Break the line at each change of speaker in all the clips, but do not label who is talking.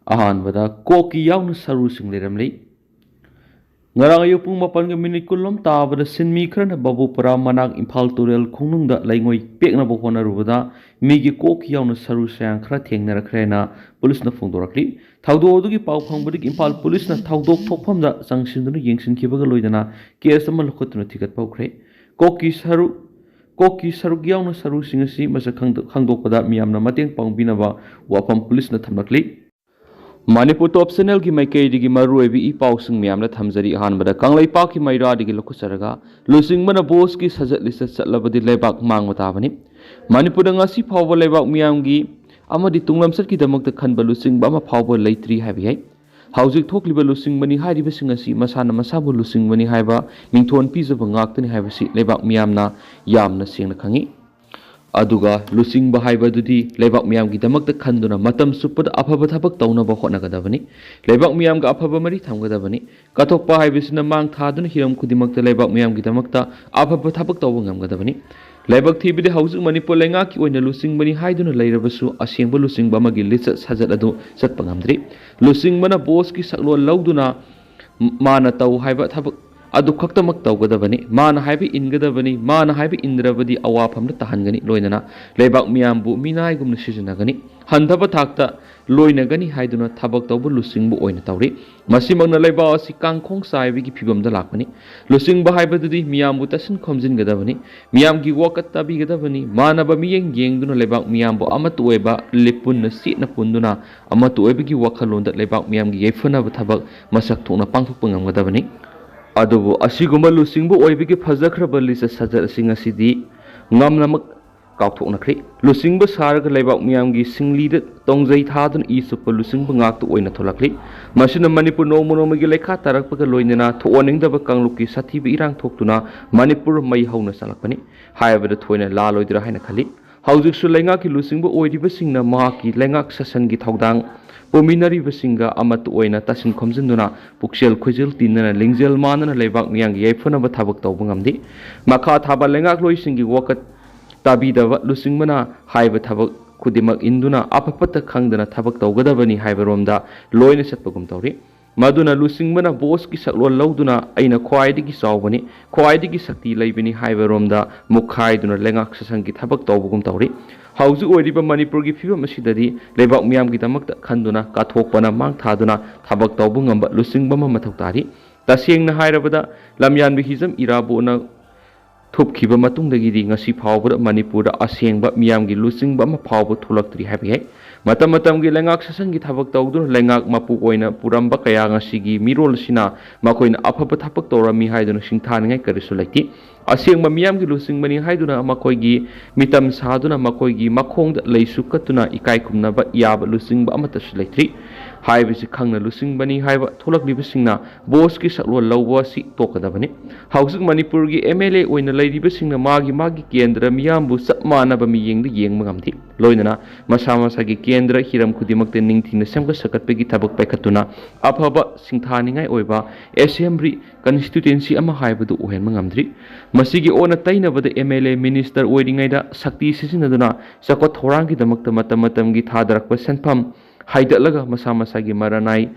ꯑꯍꯥꯟꯕꯗ ꯀꯣꯛꯀꯤ ꯌꯥꯎꯅ ꯁꯔꯨꯁꯤꯡ ꯂꯩꯔꯝꯂꯤ꯫ ꯉꯔꯥꯡ ꯑꯌꯨꯛ ꯄꯨꯡ 7:09 ꯇꯥꯕꯗ ꯁꯤꯟꯃꯤ ꯈꯔꯅ ꯕꯥꯕꯨꯄꯔꯥ ꯃꯅꯥꯛ ꯏꯝꯐꯥꯜ ꯇꯨꯔꯦꯜ ꯈꯣꯡꯅꯨꯡꯗ ꯂꯩꯉꯣꯏ ꯄꯦꯛꯅꯕ ꯍꯣꯠꯅꯔꯨꯕꯗ ꯃꯤꯒꯤ ꯀꯣꯛꯀꯤ ꯌꯥꯎꯅ ꯁꯔꯨ ꯁꯔꯥꯡ ꯈꯔ ꯊꯦꯡꯅꯔꯛꯈ꯭ꯔꯦꯅ ꯄꯨꯂꯤꯁꯅ ꯐꯣꯡꯗꯣꯔꯛꯂꯤ꯫ ꯊꯧꯗꯣꯛ ꯑꯗꯨꯒꯤ ꯄꯥꯎ ꯐꯪꯕꯗꯒꯤ ꯏꯝꯐꯥꯜ ꯄꯨꯂꯤꯁꯅ ꯊꯧꯗꯣꯛ ꯊꯣꯛꯐꯝꯗ ꯆꯪꯁꯤꯟꯗꯨꯅ ꯌꯦꯡꯁꯤꯟꯈꯤꯕꯒ ꯂꯣꯏꯅꯅ ꯀꯦꯁ ꯑꯃ ꯂꯧꯈꯠꯇꯨꯅ ꯊꯤꯒꯠꯄ ꯍꯧꯈ꯭ꯔꯦ꯫ ꯀꯣꯛꯀꯤ ꯁꯔꯨꯛ ꯌꯥꯎꯅ ꯁꯔꯨꯁꯤꯡ ꯑꯁꯤ ꯃꯁꯛ ꯈꯪꯗꯣꯛꯄꯗ ꯃꯤꯌꯥꯝꯅ ꯃꯇꯦꯡ ꯄꯥꯡꯕꯤꯅꯕ ꯋꯥꯐꯝ ꯄꯨꯂꯤꯁꯅ ꯊꯝꯂꯛꯂꯤ꯫ ꯃꯅꯤꯄꯨꯔ ꯇꯣꯞ ꯆꯦꯅꯦꯜꯒꯤ ꯃꯥꯏꯀꯩꯗꯒꯤ ꯃꯔꯨꯑꯣꯏꯕ ꯏ ꯄꯥꯎꯁꯤꯡ ꯃꯌꯥꯝꯅ ꯊꯝꯖꯔꯤ꯫ ꯑꯍꯥꯟꯕꯗ ꯀꯪꯂꯩꯄꯥꯛꯀꯤ ꯃꯩꯔꯥꯗꯒꯤ ꯂꯧꯈꯠꯆꯔꯒ ꯂꯨꯆꯤꯡꯕꯅ ꯕꯣꯁꯀꯤ ꯁꯖꯠ ꯂꯤꯆꯠ ꯆꯠꯂꯕꯗꯤ ꯂꯩꯕꯥꯛ ꯃꯥꯡꯕ ꯇꯥꯕꯅꯤ꯫ ꯃꯅꯤꯄꯨꯔꯗ ꯉꯁꯤ ꯐꯥꯎꯕ ꯂꯩꯕꯥꯛ ꯃꯤꯌꯥꯝꯒꯤ ꯑꯃꯗꯤ ꯇꯨꯡꯂꯝꯆꯠꯀꯤꯗꯃꯛꯇ ꯈꯟꯕ ꯂꯨꯆꯤꯡꯕ ꯑꯃ ꯐꯥꯎꯕ ꯂꯩꯇ꯭ꯔꯤ ꯍꯥꯏꯕ ꯌꯥꯏ꯫ ꯍꯧꯖꯤꯛ ꯊꯣꯛꯂꯤꯕ ꯂꯨꯆꯤꯡꯕꯅꯤ ꯍꯥꯏꯔꯤꯕꯁꯤꯡ ꯑꯁꯤ ꯃꯁꯥꯅ ꯃꯁꯥꯕꯨ ꯂꯨꯆꯤꯡꯕꯅꯤ ꯍꯥꯏꯕ ꯃꯤꯡꯊꯣꯟ ꯄꯤꯖꯕ ꯉꯥꯛꯇꯅꯤ ꯍꯥꯏꯕꯁꯤ ꯂꯩꯕꯥꯛ ꯃꯤꯌꯥꯝꯅ ꯌꯥꯝꯅ ꯁꯦꯡꯅ ꯈꯪꯏ꯫ ꯑꯗꯨꯒ ꯂꯨꯆꯤꯡꯕ ꯍꯥꯏꯕꯗꯨꯗꯤ ꯂꯩꯕꯥꯛ ꯃꯤꯌꯥꯝꯒꯤꯗꯃꯛꯇ ꯈꯟꯗꯨꯅ ꯃꯇꯝ ꯆꯨꯞꯄꯗ ꯑꯐꯕ ꯊꯕꯛ ꯇꯧꯅꯕ ꯍꯣꯠꯅꯒꯗꯕꯅꯤ꯫ ꯂꯩꯕꯥꯛ ꯃꯤꯌꯥꯝꯒ ꯑꯐꯕ ꯃꯔꯤ ꯊꯝꯒꯗꯕꯅꯤ꯫ ꯀꯠꯊꯣꯛꯄ ꯍꯥꯏꯕꯁꯤꯅ ꯃꯥꯡ ꯊꯥꯗꯨꯅ ꯍꯤꯔꯝ ꯈꯨꯗꯤꯡꯃꯛꯇ ꯂꯩꯕꯥꯛ ꯃꯤꯌꯥꯝꯒꯤꯗꯃꯛꯇ ꯑꯐꯕ ꯊꯕꯛ ꯇꯧꯕ ꯉꯝꯒꯗꯕꯅꯤ꯫ ꯂꯥꯏꯕꯛ ꯊꯤꯕꯗꯤ ꯍꯧꯖꯤꯛ ꯃꯅꯤꯄꯨꯔ ꯂꯩꯉꯥꯛꯀꯤ ꯑꯣꯏꯅ ꯂꯨꯆꯤꯡꯕꯅꯤ ꯍꯥꯏꯗꯨꯅ ꯂꯩꯔꯕꯁꯨ ꯑꯁꯦꯡꯕ ꯂꯨꯆꯤꯡꯕ ꯑꯃꯒꯤ ꯂꯤꯆꯠ ꯁꯥꯖꯠ ꯑꯗꯨ ꯆꯠꯄ ꯉꯝꯗ꯭ꯔꯤ꯫ ꯂꯨꯆꯤꯡꯕꯅ ꯕꯣꯁꯀꯤ ꯁꯛꯂꯣꯟ ꯂꯧꯗꯨꯅ ꯃꯥꯅ ꯇꯧ ꯍꯥꯏꯕ ꯊꯕꯛ ꯑꯗꯨ ꯈꯛꯇꯃꯛ ꯇꯧꯒꯗꯕꯅꯤ꯫ ꯃꯥꯅ ꯍꯥꯏꯕ ꯏꯟꯒꯗꯕꯅꯤ꯫ ꯃꯥꯅ ꯍꯥꯏꯕ ꯏꯟꯗ꯭ꯔꯕꯗꯤ ꯑꯋꯥꯐꯝꯗ ꯇꯥꯍꯟꯒꯅꯤ꯫ ꯂꯣꯏꯅꯅ ꯂꯩꯕꯥꯛ ꯃꯤꯌꯥꯝꯕꯨ ꯃꯤꯅꯥꯏꯒꯨꯝꯅ ꯁꯤꯖꯤꯟꯅꯒꯅꯤ꯫ ꯍꯟꯊꯕ ꯊꯥꯛꯇ ꯂꯣꯏꯅꯒꯅꯤ ꯍꯥꯏꯗꯨꯅ ꯊꯕꯛ ꯇꯧꯕ ꯂꯨꯆꯤꯡꯕ ꯑꯣꯏꯅ ꯇꯧꯔꯤ꯫ ꯃꯁꯤꯃꯛꯅ ꯂꯩꯕꯥꯛ ꯑꯁꯤ ꯀꯥꯡꯈꯣꯡ ꯆꯥꯏꯕꯒꯤ ꯐꯤꯚꯝꯗ ꯂꯥꯛꯄꯅꯤ꯫ ꯂꯨꯆꯤꯡꯕ ꯍꯥꯏꯕꯗꯨꯗꯤ ꯃꯤꯌꯥꯝꯕꯨ ꯇꯥꯁꯤꯟ ꯈꯣꯝꯖꯤꯟꯒꯗꯕꯅꯤ꯫ ꯃꯤꯌꯥꯝꯒꯤ ꯋꯥꯀꯠ ꯇꯥꯕꯤꯒꯗꯕꯅꯤ꯫ ꯃꯥꯟꯅꯕ ꯃꯤꯠꯌꯦꯡ ꯌꯦꯡꯗꯨꯅ ꯂꯩꯕꯥꯛ ꯃꯤꯌꯥꯝꯕꯨ ꯑꯃꯠꯇ ꯑꯣꯏꯕ ꯂꯤꯞꯄꯨꯟꯅ ꯆꯦꯠꯅ ꯄꯨꯟꯗꯨꯅ ꯑꯃꯠꯇ ꯑꯣꯏꯕꯒꯤ ꯋꯥꯈꯜꯂꯣꯟꯗ ꯂꯩꯕꯥꯛ ꯃꯤꯌꯥꯝꯒꯤ ꯌꯥꯏꯐꯅꯕ ꯊꯕꯛ ꯃꯁꯛ ꯊꯣꯛꯅ ꯄꯥꯡꯊꯣꯛꯄ ꯉꯝꯒꯗꯕꯅꯤ꯫ ꯑꯗꯨꯕꯨ ꯑꯁꯤꯒꯨꯝꯕ ꯂꯨꯆꯤꯡꯕ ꯑꯣꯏꯕꯒꯤ ꯐꯖꯈ꯭ꯔꯕ ꯂꯤꯆꯠ ꯁꯥꯖꯠ ꯑꯁꯤ ꯉꯁꯤꯗꯤ ꯉꯝꯅꯃꯛ ꯀꯥꯎꯊꯣꯛꯅꯈ꯭ꯔꯦ꯫ ꯂꯨꯆꯤꯡꯕ ꯁꯥꯔꯒ ꯂꯩꯕꯥꯛ ꯃꯤꯌꯥꯝꯒꯤ ꯁꯤꯡꯂꯤꯗ ꯇꯣꯡꯖꯩ ꯊꯥꯗꯨꯅ ꯏ ꯆꯨꯞꯄ ꯂꯨꯆꯤꯡꯕ ꯉꯥꯛꯇ ꯑꯣꯏꯅ ꯊꯣꯛꯂꯛꯂꯤ꯫ ꯃꯁꯤꯅ ꯃꯅꯤꯄꯨꯔ ꯅꯣꯡꯃ ꯅꯣꯡꯃꯒꯤ ꯂꯩꯈꯥ ꯇꯥꯔꯛꯄꯒ ꯂꯣꯏꯅꯅ ꯊꯣꯛꯍꯟꯅꯤꯡꯗꯕ ꯀꯥꯡꯂꯨꯞꯀꯤ ꯁꯥꯊꯤꯕ ꯏꯔꯥꯡ ꯊꯣꯛꯇꯨꯅ ꯃꯅꯤꯄꯨꯔ ꯃꯩ ꯍꯧꯅ ꯆꯠꯂꯛꯄꯅꯤ ꯍꯥꯏꯕꯗ ꯊꯣꯏꯅ ꯂꯥꯜꯂꯣꯏꯗ꯭ꯔꯥ ꯍꯥꯏꯅ ꯈꯜꯂꯤ꯫ ꯍꯧꯖꯤꯛꯁꯨ ꯂꯩꯉꯥꯛꯀꯤ ꯂꯨꯆꯤꯡꯕ ꯑꯣꯏꯔꯤꯕꯁꯤꯡꯅ ꯃꯍꯥꯛꯀꯤ ꯂꯩꯉꯥꯛ ꯁꯥꯁꯟꯒꯤ ꯊꯧꯗꯥꯡ ꯄꯨꯃꯤꯟꯅꯔꯤꯕꯁꯤꯡꯒ ꯑꯃꯠꯇ ꯑꯣꯏꯅ ꯇꯥꯁꯤꯟ ꯈꯣꯝꯖꯤꯟꯗꯨꯅ ꯄꯨꯛꯆꯦꯜ ꯈꯣꯏꯖꯦꯜ ꯇꯤꯟꯅꯅ ꯂꯤꯡꯖꯦꯜ ꯃꯥꯟꯅꯅ ꯂꯩꯕꯥꯛ ꯃꯤꯌꯥꯝꯒꯤ ꯌꯥꯏꯐꯅꯕ ꯊꯕꯛ ꯇꯧꯕ ꯉꯝꯗꯦ꯫ ꯃꯈꯥ ꯊꯥꯕ ꯂꯩꯉꯥꯛꯂꯣꯏꯁꯤꯡꯒꯤ ꯋꯥꯀꯠ ꯇꯥꯕꯤꯗꯕ ꯂꯨꯆꯤꯡꯕꯅ ꯍꯥꯏꯕ ꯊꯕꯛ ꯈꯨꯗꯤꯡꯃꯛ ꯏꯟꯗꯨꯅ ꯑꯐ ꯐꯠꯇ ꯈꯪꯗꯅ ꯊꯕꯛ ꯇꯧꯒꯗꯕꯅꯤ ꯍꯥꯏꯕꯔꯣꯝꯗ ꯂꯣꯏꯅ ꯆꯠꯄꯒꯨꯝ ꯇꯧꯔꯤ꯫ ꯃꯗꯨꯅ ꯂꯨꯆꯤꯡꯕꯅ ꯕꯣꯁꯀꯤ ꯁꯛꯂꯣꯟ ꯂꯧꯗꯨꯅ ꯑꯩꯅ ꯈ꯭ꯋꯥꯏꯗꯒꯤ ꯆꯥꯎꯕꯅꯤ, ꯈ꯭ꯋꯥꯏꯗꯒꯤ ꯁꯛꯇꯤ ꯂꯩꯕꯅꯤ ꯍꯥꯏꯕꯔꯣꯝꯗ ꯃꯨꯛꯈꯥꯏꯗꯨꯅ ꯂꯩꯉꯥꯛ ꯁꯥꯁꯟꯒꯤ ꯊꯕꯛ ꯇꯧꯕꯒꯨꯝ ꯇꯧꯔꯤ꯫ ꯍꯧꯖꯤꯛ ꯑꯣꯏꯔꯤꯕ ꯃꯅꯤꯄꯨꯔꯒꯤ ꯐꯤꯚꯝ ꯑꯁꯤꯗꯗꯤ ꯂꯩꯕꯥꯛ ꯃꯤꯌꯥꯝꯒꯤꯗꯃꯛꯇ ꯈꯟꯗꯨꯅ ꯀꯠꯊꯣꯛꯄꯅ ꯃꯥꯡ ꯊꯥꯗꯨꯅ ꯊꯕꯛ ꯇꯧꯕ ꯉꯝꯕ ꯂꯨꯆꯤꯡꯕ ꯑꯃ ꯃꯊꯧ ꯇꯥꯔꯤ꯫ ꯇꯁꯦꯡꯅ ꯍꯥꯏꯔꯕꯗ ꯂꯝꯌꯥꯟꯕ ꯍꯤꯖꯝ ꯏꯔꯥꯕꯣꯠꯅ ꯊꯨꯞꯈꯤꯕ ꯃꯇꯨꯡꯗꯒꯤꯗꯤ ꯉꯁꯤ ꯐꯥꯎꯕꯗ ꯃꯅꯤꯄꯨꯔꯗ ꯑꯁꯦꯡꯕ ꯃꯤꯌꯥꯝꯒꯤ ꯂꯨꯆꯤꯡꯕ ꯑꯃ ꯐꯥꯎꯕ ꯊꯣꯛꯂꯛꯇ꯭ꯔꯤ ꯍꯥꯏꯕ ꯌꯥꯏ꯫ ꯃꯇꯝ ꯃꯇꯝꯒꯤ ꯂꯩꯉꯥꯛ ꯁꯥꯁꯟꯒꯤ ꯊꯕꯛ ꯇꯧꯗꯨꯅ ꯂꯩꯉꯥꯛ ꯃꯄꯨ ꯑꯣꯏꯅ ꯄꯨꯔꯝꯕ ꯀꯌꯥ ꯉꯁꯤꯒꯤ ꯃꯤꯔꯣꯜ ꯑꯁꯤꯅ ꯃꯈꯣꯏꯅ ꯑꯐꯕ ꯊꯕꯛ ꯇꯧꯔꯝꯃꯤ ꯍꯥꯏꯗꯨꯅ ꯁꯤꯡꯊꯥꯅꯤꯡꯉꯥꯏ ꯀꯔꯤꯁꯨ ꯂꯩꯇꯦ꯫ ꯑꯁꯦꯡꯕ ꯃꯤꯌꯥꯝꯒꯤ ꯂꯨꯆꯤꯡꯕꯅꯤ ꯍꯥꯏꯗꯨꯅ ꯃꯈꯣꯏꯒꯤ ꯃꯤꯇꯝ ꯁꯥꯗꯨꯅ ꯃꯈꯣꯏꯒꯤ ꯃꯈꯣꯡꯗ ꯂꯩꯁꯨ ꯀꯠꯇꯨꯅ ꯏꯀꯥꯏ ꯈꯨꯝꯅꯕ ꯌꯥꯕ ꯂꯨꯆꯤꯡꯕ ꯑꯃꯠꯇꯁꯨ ꯂꯩꯇ꯭ꯔꯤ꯫ ꯍꯥꯏꯕꯁꯤ ꯈꯪꯅ ꯂꯨꯆꯤꯡꯕꯅꯤ ꯍꯥꯏꯕ ꯊꯣꯛꯂꯛꯂꯤꯕꯁꯤꯡꯅ ꯕꯣꯁꯀꯤ ꯁꯛꯂꯣꯟ ꯂꯧꯕ ꯑꯁꯤ ꯇꯣꯛꯀꯗꯕꯅꯤ꯫ ꯍꯧꯖꯤꯛ ꯃꯅꯤꯄꯨꯔꯒꯤ MLA ꯑꯣꯏꯅ ꯂꯩꯔꯤꯕꯁꯤꯡꯅ ꯃꯥꯒꯤ ꯀꯦꯟꯗ꯭ꯔ ꯃꯤꯌꯥꯝꯕꯨ ꯆꯞ ꯃꯥꯟꯅꯕ ꯃꯤꯠꯌꯦꯡꯗ ꯌꯦꯡꯕ ꯉꯝꯗꯦ꯫ ꯂꯣꯏꯅꯅ ꯃꯁꯥ ꯃꯁꯥꯒꯤ ꯀꯦꯟꯗ꯭ꯔ ꯍꯤꯔꯝ ꯈꯨꯗꯤꯡꯃꯛꯇ ꯅꯤꯡꯊꯤꯅ ꯁꯦꯝꯒꯠ ꯁꯥꯒꯠꯄꯒꯤ ꯊꯕꯛ ꯄꯥꯏꯈꯠꯇꯨꯅ ꯑꯐꯕ ꯁꯤꯡꯊꯥꯅꯤꯡꯉꯥꯏ ꯑꯣꯏꯕ ꯑꯦꯁꯦꯝꯕ꯭ꯂꯤ ꯀꯟꯁꯇꯤꯇ꯭ꯌꯨꯟꯁꯤ ꯑꯃ ꯍꯥꯏꯕꯗꯨ ꯑꯣꯏꯍꯟꯕ ꯉꯝꯗ꯭ꯔꯤ꯫ ꯃꯁꯤꯒꯤ ꯑꯣꯟꯅ ꯇꯩꯅꯕꯗ MLA ꯃꯤꯅꯤꯁꯇꯔ ꯑꯣꯏꯔꯤꯉꯩꯗ ꯁꯛꯇꯤ ꯁꯤꯖꯤꯟꯅꯗꯨꯅ ꯆꯥꯎꯈꯠ ꯊꯧꯔꯥꯡꯒꯤꯗꯃꯛꯇ ꯃꯇꯝ ꯃꯇꯝꯒꯤ ꯊꯥꯗꯔꯛꯄ ꯁꯦꯟꯐꯝ ꯍꯩꯗꯠꯂꯒ ꯃꯁꯥ ꯃꯁꯥꯒꯤ ꯃꯔꯅꯥꯏ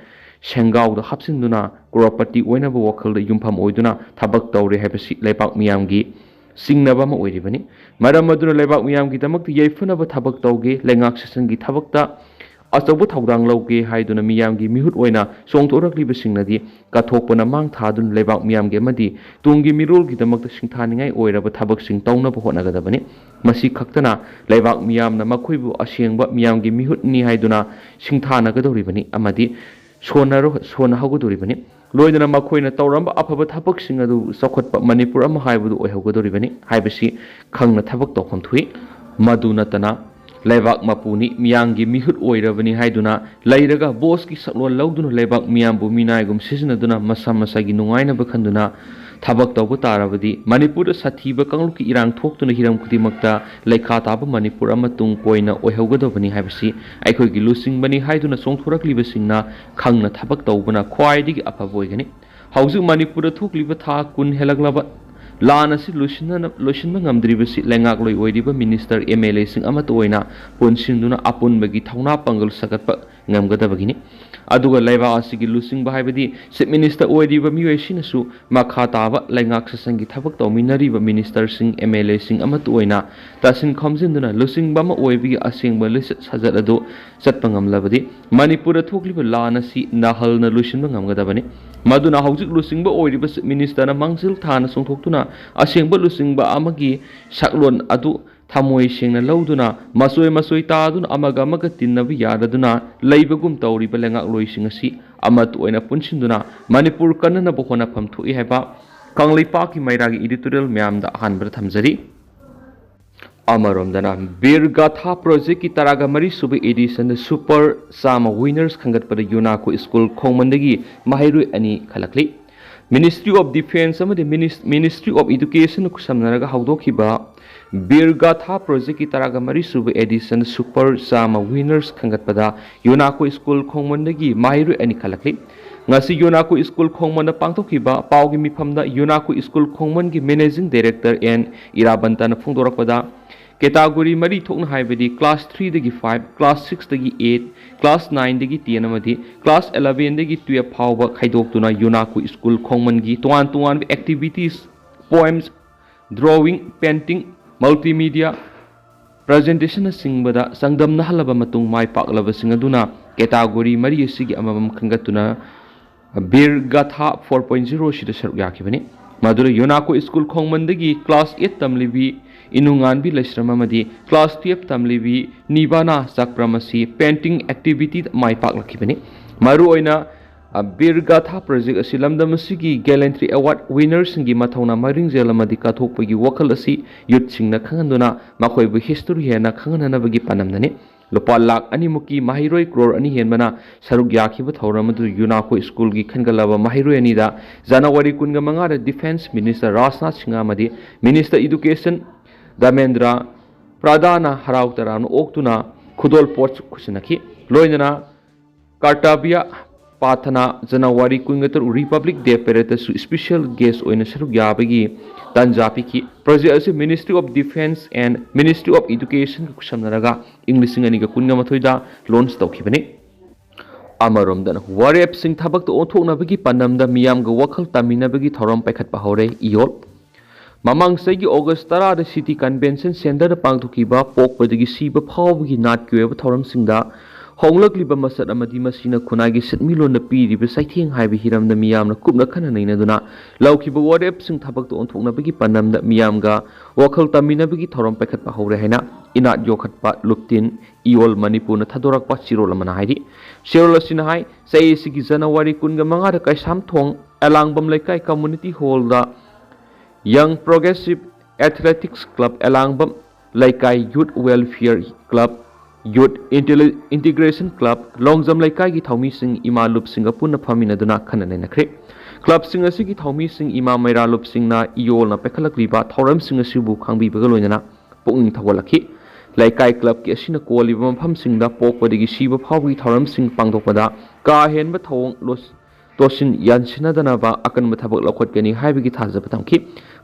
ꯁꯦꯡꯒꯥꯎꯗ ꯍꯥꯞꯆꯤꯟꯗꯨꯅ ꯀ꯭ꯔꯣꯔꯄꯇꯤ ꯑꯣꯏꯅꯕ ꯋꯥꯈꯜꯗ ꯌꯨꯝꯐꯝ ꯑꯣꯏꯗꯨꯅ ꯊꯕꯛ ꯇꯧꯔꯦ ꯍꯥꯏꯕꯁꯤ ꯂꯩꯕꯥꯛ ꯃꯤꯌꯥꯝꯒꯤ ꯆꯤꯡꯅꯕ ꯑꯃ ꯑꯣꯏꯔꯤꯕꯅꯤ꯫ ꯃꯔꯝ ꯑꯗꯨꯅ ꯂꯩꯕꯥꯛ ꯃꯤꯌꯥꯝꯒꯤꯗꯃꯛꯇ ꯌꯥꯏꯐꯅꯕ ꯊꯕꯛ ꯇꯧꯒꯦ, ꯂꯩꯉꯥꯛ ꯁꯥꯁꯟꯒꯤ ꯊꯕꯛꯇ ꯑꯆꯧꯕ ꯊꯧꯗꯥꯡ ꯂꯧꯒꯦ ꯍꯥꯏꯗꯨꯅ ꯃꯤꯌꯥꯝꯒꯤ ꯃꯤꯍꯨꯠ ꯑꯣꯏꯅ ꯆꯣꯡꯊꯣꯔꯛꯂꯤꯕꯁꯤꯡꯅꯗꯤ ꯀꯠꯊꯣꯛꯄꯅ ꯃꯥꯡ ꯊꯥꯗꯨꯅ ꯂꯩꯕꯥꯛ ꯃꯤꯌꯥꯝꯒꯤ ꯑꯃꯗꯤ ꯇꯨꯡꯒꯤ ꯃꯤꯔꯣꯜꯒꯤꯗꯃꯛꯇ ꯁꯤꯡꯊꯥꯅꯤꯡꯉꯥꯏ ꯑꯣꯏꯔꯕ ꯊꯕꯛꯁꯤꯡ ꯇꯧꯅꯕ ꯍꯣꯠꯅꯒꯗꯕꯅꯤ꯫ ꯃꯁꯤ ꯈꯛꯇꯅ ꯂꯩꯕꯥꯛ ꯃꯤꯌꯥꯝꯅ ꯃꯈꯣꯏꯕꯨ ꯑꯁꯦꯡꯕ ꯃꯤꯌꯥꯝꯒꯤ ꯃꯤꯍꯨꯠꯅꯤ ꯍꯥꯏꯗꯨꯅ ꯁꯤꯡꯊꯥꯅꯒꯗꯧꯔꯤꯕꯅꯤ ꯑꯃꯗꯤ ꯁꯣꯟꯅꯍꯧꯒꯗꯧꯔꯤꯕꯅꯤ꯫ ꯂꯣꯏꯅꯅ ꯃꯈꯣꯏꯅ ꯇꯧꯔꯝꯕ ꯑꯐꯕ ꯊꯕꯛꯁꯤꯡ ꯑꯗꯨ ꯆꯥꯎꯈꯠꯄ ꯃꯅꯤꯄꯨꯔ ꯑꯃ ꯍꯥꯏꯕꯗꯨ ꯑꯣꯏꯍꯧꯒꯗꯧꯔꯤꯕꯅꯤ ꯍꯥꯏꯕꯁꯤ ꯈꯪꯅ ꯊꯕꯛ ꯇꯧꯐꯝ ꯊꯣꯛꯏ꯫ ꯃꯗꯨ ꯅꯠꯇꯅ ꯂꯩꯕꯥꯛ ꯃꯄꯨꯅꯤ, ꯃꯤꯌꯥꯝꯒꯤ ꯃꯤꯍꯨꯠ ꯑꯣꯏꯔꯕꯅꯤ ꯍꯥꯏꯗꯨꯅ ꯂꯩꯔꯒ ꯕꯣꯁꯀꯤ ꯁꯛꯂꯣꯟ ꯂꯧꯗꯨꯅ ꯂꯩꯕꯥꯛ ꯃꯤꯌꯥꯝꯕꯨ ꯃꯤꯅꯥꯏꯒꯨꯝ ꯁꯤꯖꯤꯟꯅꯗꯨꯅ ꯃꯁꯥ ꯃꯁꯥꯒꯤ ꯅꯨꯡꯉꯥꯏꯅꯕ ꯈꯟꯗꯨꯅ ꯊꯕꯛ ꯇꯧꯕ ꯇꯥꯔꯕꯗꯤ ꯃꯅꯤꯄꯨꯔꯗ ꯁꯥꯊꯤꯕ ꯀꯥꯡꯂꯨꯞꯀꯤ ꯏꯔꯥꯡ ꯊꯣꯛꯇꯨꯅ ꯍꯤꯔꯝ ꯈꯨꯗꯤꯡꯃꯛꯇ ꯂꯩꯈꯥ ꯇꯥꯕ ꯃꯅꯤꯄꯨꯔ ꯑꯃ ꯇꯨꯡ ꯀꯣꯏꯅ ꯑꯣꯏꯍꯧꯒꯗꯕꯅꯤ ꯍꯥꯏꯕꯁꯤ ꯑꯩꯈꯣꯏꯒꯤ ꯂꯨꯆꯤꯡꯕꯅꯤ ꯍꯥꯏꯗꯨꯅ ꯆꯣꯡꯊꯣꯔꯛꯂꯤꯕꯁꯤꯡꯅ ꯈꯪꯅ ꯊꯕꯛ ꯇꯧꯕꯅ ꯈ꯭ꯋꯥꯏꯗꯒꯤ ꯑꯐꯕ ꯑꯣꯏꯒꯅꯤ꯫ ꯍꯧꯖꯤꯛ ꯃꯅꯤꯄꯨꯔꯗ ꯊꯣꯛꯂꯤꯕ ꯊꯥ 10 ꯍꯦꯜꯂꯛꯂꯕ laan asi loisinba ngamdribasi lengakloi oiriba minister MLA sing amata oina punsinduna apunbagi thauna pangal sagatpa ngamgadabagini aduga laiba asigi lusingba haibadi chief minister oiriba miyoisinasu makha taba lengak sasangi thabak tawminariba minister sing MLA sing amata oina tasin khomjinduna lusingba ma oibigi asengba lis sajat adu chatpa ngamlabadi manipura thokliba laan asi nahalna lusinba ngamgadabani maduna hawjik lusingba oiriba minister na mangsil thana songthoktuna asengba lusingba amagi saklon adu thamoi sengna lauduna masoi taaduna amaga tinnabi yaraduna leibagum tawriba lengak loising asi amat oina punsinduna manipur kanana bohona phamthui haiba kanglaipa ki mairagi editorial myamda ahanbra thamjari Amaromdana Birgatha project ki taraga mari suba edition super sama winners khangat pada Yunako school khongmandagi mahairu ani khalakli Ministry of Defense amade Ministry of Education kusamnaraga hawdokhiba Birgatha project ki taraga mari suba edition super sama winners khangat pada Yunako school khongmandagi mahairu ani khalakli ngasi Yunako school khongmanda pangtokhiba pawgi mifamda Yunako school khongman gi managing director and irabantana phungdorakpada category mari thokna haibadi class 3 dagi 5 class 6 dagi 8 class 9 dagi 10 amadi class 11 dagi 12 phawba khaidoktuna Yunako school khongman gi tuan activities poems drawing painting multimedia presentation singbada sangdamna halaba matung mai paklaba singaduna category mari asigi amam khangatuna Birgatha 4.0 shida saruk yakibani madura Yunako school khongmandagi class 8 tamlibi inunganbi lesramamadi class 12 tamlibi nibana sakpramasi painting activity mai paklakibani maru oina Birgatha project asi lamdamasigi gallantry award winners ngi mathauna maring jelamadi kathokpagi wakal asi youth singna khanganduna makhoi bu history hena khangananabagi panamnani lupa lakh ani muki mahiroi crore ani henbana saruk yakhiba thauramadu Yunako school gi khangalaba mahiroi ani da January 15 da defense minister Rajnath Singh amadi minister education Damendra Pradana Harautarano oktuna khudol pot khusinaki loinana Kartabia Pathana January 15 Republic Day parade su special guest oina saruk yabagi tanjapi ki project as Ministry of Defense and Ministry of Education kusamnaraga English ngani ga kunga mathoida launch tawkhibani amaromdan warep sing thabak to onthokna bagi panamda miyam ga wakhal tamina bagi thorom paikhat pa hore iol mamang segi August 10 da City Convention Center da pangthukiba pokpadagi siba phawgi nat kyeba thoram singda honglakliba masat amadi masina khunagi sitmilon na piriba saitheng haiba hiramda miyamna kupna khana nainaduna laukiba warep sing thabak to onthokna bagi panamda miyamga wakhal tamina bagi thorom paikhat pa hore haina inat yokhatpa luptin iol manipurna thadorakpa chirol amana haidi chirol asina hai sai sigi January 15 da kaisam thong alangbam laikai community hall da Young Progressive Athletics Club Alangbam Laikai Youth Welfare Club Youth Integration Club Longjam Laikai gi Thaumi Sing Ima Lup Singapore na phamina duna khanane nakre Club Sing asi gi Thaumi Sing Ima Maira Lup Sing na iol na pekhalakliba thoram sing asibu khangbi baga loinana pokning thawalakhi Laikai Club ki asina koliba mafam singda pokpadigi siba phawgi thoram sing pangdokpada ka henba thawong los tosin yansinadana ba akan mathabak lakhotgani haibigi thajaba tamki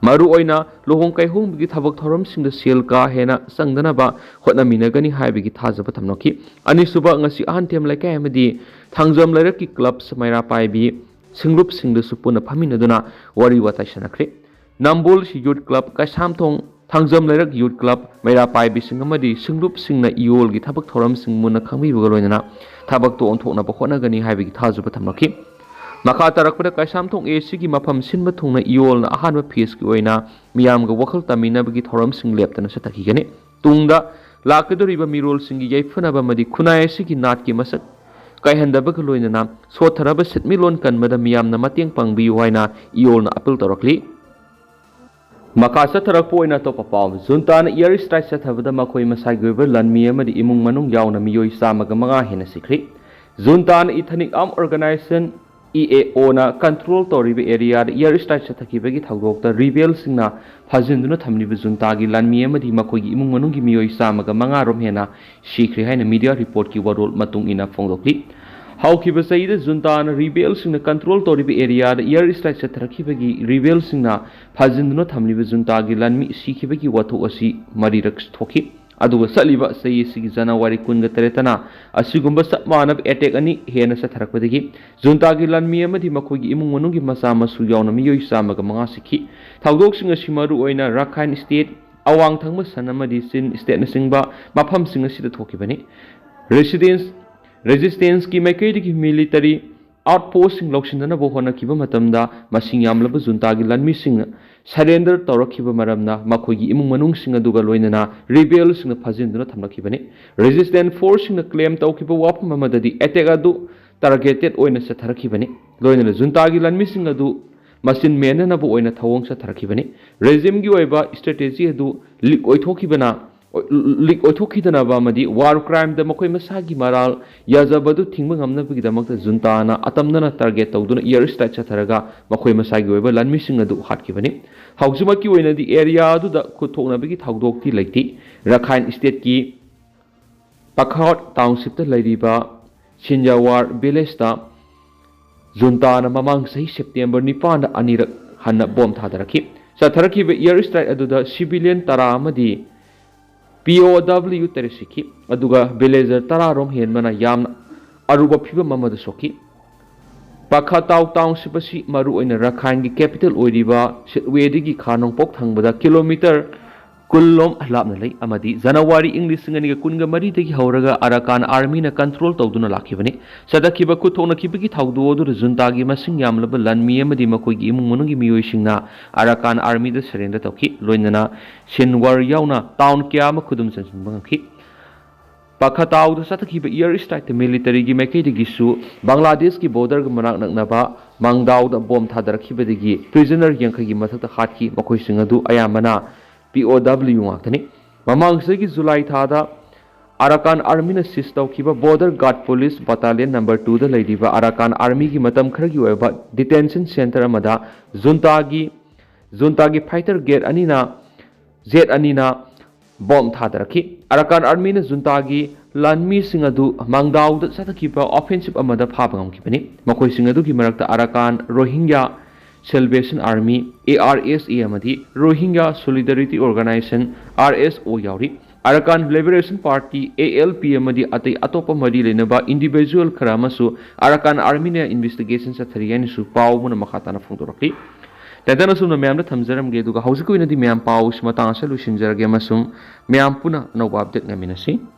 maru oina lohong kai hong bigi thabak thoram singda sel ka hena sangdana ba hotnaminagani haibigi thajaba tamnoki ani suba ngasi antem laikai amadi thangjam lairaki club samaira paibi singrup singda supuna phaminaduna wari watai sanakre Nambol si youth club ka samthong thangjam lairak youth club maira paibi singamadi singrup singna iol gi thabak thoram singmuna khangbi bugaloina thabak to onthokna ba khonagani haibigi thajaba tamnoki Makha tarakpada kaisam thong AC gi mafam sinba thongna iol na ahanba phase gi oina miyam ga wakhal tamina bagi thoram sing leptana satakhi gani tungda lakadoriba mirol singi yaifana ba madi khunai AC gi nat ki masak kaihanda ba loina na sotharaba sitmilon kanmada miyam na mateng pangbi waina iol na appeal tarakli Makha satharak poina to papaw Junta na Airstrike chathabada Makhoi masagi Oiba Lanmi amadi Emung manung yaona miyoi samaga manga hena sikri Junta na ethnic armed organization EAO na control toriba area da Airstrike chathakibagi thawdokta rebel singna phajinduna thamniba Junta gi Lanmi amadi Makhoi gi Emung manung gi miyoi samaga manga rom hena sikri haina media report ki warol matung ina phongdokli ꯍꯧꯈꯤꯕ ꯆꯍꯤꯗ ꯖꯨꯟꯇꯥꯅ ꯔꯤꯕꯦꯜꯁꯤꯡꯅ control ꯇꯧꯔꯤꯕ ꯑꯦꯔꯤꯌꯥꯗ year strike ꯆꯠꯊꯔꯛꯈꯤꯕꯒꯤ ꯔꯤꯕꯦꯜꯁꯤꯡꯅ ꯐꯥꯖꯤꯟꯗꯨꯅ ꯊꯝꯂꯤꯕ ꯖꯨꯟꯇꯥꯒꯤ ꯂꯥꯟꯃꯤ ꯁꯤꯈꯤꯕꯒꯤ ꯋꯥꯊꯣꯛ ꯑꯁꯤ ꯃꯔꯤꯔꯛ ꯊꯣꯛꯈꯤ ꯑꯗꯨꯒ ꯆꯠꯂꯤꯕ ꯆꯍꯤ ꯑꯁꯤꯒꯤ ꯖꯅꯋꯥꯔꯤ 18ꯇꯅ ꯑꯁꯤꯒꯨꯝꯕ ꯆꯞ ꯃꯥꯟꯅꯕ ꯑꯦꯇꯦꯛ ꯑꯅꯤ ꯍꯦꯟꯅ ꯆꯠꯊꯔꯛꯄꯗꯒꯤ ꯖꯨꯟꯇꯥꯒꯤ ꯂꯥꯟꯃꯤ ꯑꯃꯗꯤ ꯃꯈꯣꯏꯒꯤ ꯏꯃꯨꯡ ꯃꯅꯨꯡꯒꯤ ꯃꯆꯥ ꯃꯁꯨ ꯌꯥꯎꯅ ꯃꯤꯑꯣꯏ 105 ꯁꯤꯈꯤ ꯊꯧꯗꯣꯛꯁꯤꯡ ꯑꯁꯤ ꯃꯔꯨꯑꯣꯏꯅ ꯔꯥꯈꯥꯏꯟ ꯁ꯭ꯇꯦꯠ ꯑꯋꯥꯡ ꯊꯪꯕ ꯁꯟ ꯑꯃꯗꯤ ꯆꯤꯟ ꯁ꯭ꯇꯦꯠꯅꯆꯤꯡꯕ ꯃꯐꯝꯁꯤꯡ ꯑꯁꯤꯗ ꯊꯣꯛꯈꯤꯕꯅꯤ ꯔꯦꯖꯤꯁꯇꯦꯟꯁꯀꯤ ꯃꯥꯏꯀꯩꯗꯒꯤ ꯃꯤꯂꯤꯇꯔꯤ ꯑꯥꯎꯠꯄꯣꯁꯁꯤꯡ ꯂꯧꯁꯤꯟꯅꯅꯕ ꯍꯣꯠꯅꯈꯤꯕ ꯃꯇꯝꯗ ꯃꯁꯤꯡ ꯌꯥꯝꯂꯕ ꯖꯨꯟꯇꯥꯒꯤ ꯂꯥꯟꯃꯤꯁꯤꯡꯅ ꯁꯔꯦꯟꯗꯔ ꯇꯧꯔꯛꯈꯤꯕ ꯃꯔꯝꯅ ꯃꯈꯣꯏꯒꯤ ꯏꯃꯨꯡ ꯃꯅꯨꯡꯁꯤꯡ ꯑꯗꯨꯒ ꯂꯣꯏꯅꯅ ꯔꯤꯕꯦꯜꯁꯤꯡꯅ ꯐꯥꯖꯤꯟꯗꯨꯅ ꯊꯝꯂꯛꯈꯤꯕꯅꯤ ꯔꯦꯖꯤꯁꯇꯦꯟ ꯐꯣꯔꯁꯁꯤꯡꯅ ꯀ꯭ꯂꯦꯝ ꯇꯧꯈꯤꯕ ꯋꯥꯐꯝ ꯑꯃꯗꯗꯤ ꯑꯦꯇꯦꯛ ꯑꯗꯨ ꯇꯥꯔꯒꯦꯇꯦꯠ ꯑꯣꯏꯅ ꯆꯠꯊꯔꯛꯈꯤꯕꯅꯤ ꯂꯣꯏꯅꯅ ꯖꯨꯟꯇꯥꯒꯤ ꯂꯥꯟꯃꯤꯁꯤꯡ ꯑꯗꯨ ꯃꯆꯤꯟ ꯃꯦꯟꯅꯅꯕ ꯑꯣꯏꯅ ꯊꯧꯑꯣꯡ ꯆꯠꯊꯔꯛꯈꯤꯕꯅꯤ ꯔꯦꯖꯤꯝꯒꯤ ꯑꯣꯏꯕ ꯁ꯭ꯇ꯭ꯔꯦꯇꯦꯖꯤ ꯑꯗꯨ ꯂꯤꯛ ꯑꯣꯏꯊꯣꯛꯈꯤꯗꯅꯕ ꯑꯃꯗꯤ ꯋꯥꯔ ꯀ꯭ꯔꯥꯏꯝꯗ ꯃꯈꯣꯏ ꯃꯁꯥꯒꯤ ꯃꯔꯥꯜ ꯌꯥꯖꯕꯗꯨ ꯊꯤꯡꯕ ꯉꯝꯅꯕꯒꯤꯗꯃꯛꯇ ꯖꯨꯟꯇꯥꯅ ꯑꯇꯝꯅꯅ ꯇꯥꯔꯒꯦꯠ ꯇꯧꯗꯨꯅ ꯏꯌꯔ ꯁ꯭ꯇ꯭ꯔꯥꯏꯛ ꯆꯠꯊꯔꯒ ꯃꯈꯣꯏ ꯃꯁꯥꯒꯤ ꯑꯣꯏꯕ ꯂꯥꯟꯃꯤꯁꯤꯡ ꯑꯗꯨ ꯍꯥꯠꯈꯤꯕꯅꯤ ꯍꯧꯖꯤꯛꯃꯛꯀꯤ ꯑꯣꯏꯅꯗꯤ ꯑꯦꯔꯤꯌꯥ ꯑꯗꯨꯗ ꯈꯨꯠ ꯊꯣꯛꯅꯕꯒꯤ ꯊꯧꯗꯣꯛꯇꯤ ꯂꯩꯇꯦ ꯔꯥꯈꯥꯏꯟ ꯁ꯭ꯇꯦꯠꯀꯤ ꯄꯥꯈꯥꯎꯠ ꯇꯥꯎꯟꯁꯤꯞꯇ ꯂꯩꯔꯤꯕ ꯁꯤꯟꯖꯥꯋꯥꯔ ꯚꯤꯂꯦꯖꯇ ꯖꯨꯟꯇꯥꯅ ꯃꯃꯥꯡ ꯆꯍꯤ ꯁꯦꯞꯇꯦꯝꯕꯔ 9ꯗ ꯑꯅꯤꯔꯛ ꯍꯟꯅ ꯕꯣꯝ ꯊꯥꯗꯔꯛꯈꯤ ꯆꯠꯊꯔꯛꯈꯤꯕ ꯏꯌꯔ ꯁ꯭ꯇ꯭ꯔꯥꯏꯛ ꯑꯗꯨꯗ ꯁꯤꯚꯤꯂꯤꯌꯟ 10 ꯑꯃꯗꯤ POW 13 ꯁꯤꯈꯤ ꯑꯗꯨꯒ ꯚꯤꯂꯦꯖꯔ 10 ꯔꯣꯝ ꯍꯦꯟꯕꯅ ꯌꯥꯝꯅ ꯑꯔꯨꯕ ꯐꯤꯚꯝ ꯑꯃꯗ ꯁꯣꯛꯈꯤ ꯄꯥꯈꯥꯇꯥꯎ ꯇꯥꯎꯟꯁꯤꯞ ꯑꯁꯤ ꯃꯔꯨꯑꯣꯏꯅ ꯔꯥꯈꯥꯏꯟꯒꯤ ꯀꯦꯄꯤꯇꯦꯜ ꯑꯣꯏꯔꯤꯕ ꯁꯤꯠꯋꯦꯗꯒꯤ ꯈꯥ ꯅꯣꯡꯄꯣꯛ ꯊꯪꯕꯗ ꯀꯤꯂꯣꯃꯤꯇꯔ 10 ꯂꯣꯝ ꯂꯥꯞꯅ ꯂꯩ ꯑꯃꯗꯤ ꯖꯅꯋꯥꯔꯤ 2014ꯗꯒꯤ ꯍꯧꯔꯒ ꯑꯔꯥꯀꯥꯟ ꯑꯥꯔꯃꯤꯅ ꯀꯟꯇ꯭ꯔꯣꯜ ꯇꯧꯗꯨꯅ ꯂꯥꯛꯈꯤꯕꯅꯤ ꯆꯠꯊꯈꯤꯕ ꯈꯨꯠꯊꯣꯛꯅꯈꯤꯕꯒꯤ ꯊꯧꯗꯣꯛ ꯑꯗꯨꯗ ꯖꯨꯟꯇꯥꯒꯤ ꯃꯁꯤꯡ ꯌꯥꯝꯂꯕ ꯂꯥꯟꯃꯤ ꯑꯃꯗꯤ ꯃꯈꯣꯏꯒꯤ ꯏꯃꯨꯡ ꯃꯅꯨꯡꯒꯤ ꯃꯤꯑꯣꯏꯁꯤꯡꯅ ꯑꯔꯥꯀꯥꯟ ꯑꯥꯔꯃꯤꯗ ꯁꯔꯦꯟꯗꯔ ꯇꯧꯈꯤ ꯂꯣꯏꯅꯅ ꯁꯤꯟꯋꯥꯔ ꯌꯥꯎꯅ ꯇꯥꯎꯟ ꯀꯌꯥ ꯑꯃ ꯈꯨꯗꯨꯝ ꯆꯟꯁꯤꯟꯕ ꯉꯝꯈꯤ ꯄꯥꯈꯥꯇꯥꯎꯗ ꯆꯠꯊꯈꯤꯕ ꯏꯌꯔ ꯁ꯭ꯇ꯭ꯔꯥꯏꯛꯇ ꯃꯤꯂꯤꯇꯔꯤꯒꯤ ꯃꯥꯏꯀꯩꯗꯒꯤꯁꯨ ꯕꯪꯒ꯭ꯂꯥꯗꯦꯁꯀꯤ ꯕꯣꯔꯗꯔꯒ ꯃꯅꯥꯛ ꯅꯛꯅꯕ ꯃꯥꯡꯗꯥꯎꯗ ꯕꯣꯝ ꯊꯥꯗꯔꯛꯈꯤꯕꯗꯒꯤ ꯄ꯭ꯔꯤꯖꯅꯔ 50ꯒꯤ ꯃꯊꯛꯇ ꯍꯥꯠꯈꯤ ꯃꯈꯣꯏꯁꯤꯡ ꯑꯗꯨ ꯑꯌꯥꯝꯕꯅ POW ꯉꯥꯛꯇꯅꯤ ꯃꯃꯥꯡ ꯆꯍꯤꯒꯤ ꯖꯨꯂꯥꯏ ꯊꯥꯗ ꯑꯔꯥꯀꯥꯟ ꯑꯥꯔꯃꯤꯅ ꯁꯤꯖ ꯇꯧꯈꯤꯕ ꯕꯣꯔꯗꯔ ꯒꯥꯔꯗ ꯄꯨꯂꯤꯁ ꯕटालियन नंबर 2ꯗ ꯂꯩꯔꯤꯕ ꯑꯔꯥꯀꯥꯟ ꯑꯥꯔꯃꯤꯒꯤ ꯃꯇꯝ ꯈꯔꯒꯤ ꯑꯣꯏꯕ ꯗꯤꯇꯦꯟꯁꯟ ꯁꯦꯟꯇꯔ ꯑꯃꯗ ꯖꯨꯟꯇꯥꯒꯤ ꯐꯥꯏꯇꯔ ꯖꯦꯠ ꯑꯅꯤꯅ ꯕꯣꯝ ꯊꯥꯗꯔꯛꯈꯤ ꯑꯔꯥꯀꯥꯟ ꯑꯥꯔꯃꯤꯅ ꯖꯨꯟꯇꯥꯒꯤ ꯂꯥꯟꯃꯤꯁꯤꯡ ꯑꯗꯨ ꯃꯥꯡꯗꯥꯎꯗ ꯆꯠꯊꯈꯤꯕ ꯑꯣꯐꯦꯟꯁꯤꯞ ꯑꯃꯗ ꯐꯥꯕ ꯉꯝꯈꯤꯕꯅꯤ ꯃꯈꯣꯏꯁꯤꯡ ꯑꯗꯨꯒꯤ ꯃꯔꯛꯇ ꯑꯔꯥꯀꯥꯟ ꯔꯣꯍꯤꯡꯒ꯭ꯌꯥ ꯁꯦꯜꯕꯦꯁꯟ ꯑꯥꯔꯃꯤ ARSA ꯑꯃꯗꯤ ꯔꯣꯍꯤꯡꯒ꯭ꯌꯥ ꯁꯣꯂꯤꯗꯥꯔꯤꯇꯤ ꯑꯣꯔꯒꯅꯥꯏꯖꯦꯁꯟ RSO ꯌꯥꯎꯔꯤ ꯑꯔꯥꯀꯥꯟ ꯂꯤꯕꯔꯦꯁꯟ ꯄꯥꯔꯇꯤ ALP ꯑꯃꯗꯤ ꯑꯇꯩ ꯑꯇꯣꯞꯄ ꯃꯔꯤ ꯂꯩꯅꯕ ꯏꯟꯗꯤꯚꯤꯖꯨꯑꯦꯜ ꯈꯔ ꯑꯃꯁꯨ ꯑꯔꯥꯀꯥꯟ ꯑꯥꯔꯃꯤꯅ ꯏꯟꯚꯦꯁꯇꯤꯒꯦꯁꯟ ꯆꯠꯊꯔꯤ ꯍꯥꯏꯅꯁꯨ ꯄꯥꯎ ꯑꯃꯅ ꯃꯈꯥ ꯇꯥꯅ ꯐꯣꯡꯗꯣꯔꯛꯂꯤ ꯇꯦꯟꯇꯅ ꯁꯨꯝꯅ ꯃꯌꯥꯝꯗ ꯊꯝꯖꯔꯝꯒꯦ ꯑꯗꯨꯒ ꯍꯧꯖꯤꯛꯀꯤ ꯑꯣꯏꯅꯗꯤ ꯃꯌꯥꯝ ꯄꯥꯎ ꯃꯇꯥꯡ ꯑꯁꯤ ꯂꯣꯏꯁꯤꯟꯖꯔꯒꯦ ꯑꯃꯁꯨꯡ ꯃꯌꯥꯝ ꯄꯨꯟꯅ ꯑꯅꯧꯕ ꯑꯞꯗꯦꯠ ꯉꯥꯏꯃꯤꯟꯅꯁꯤ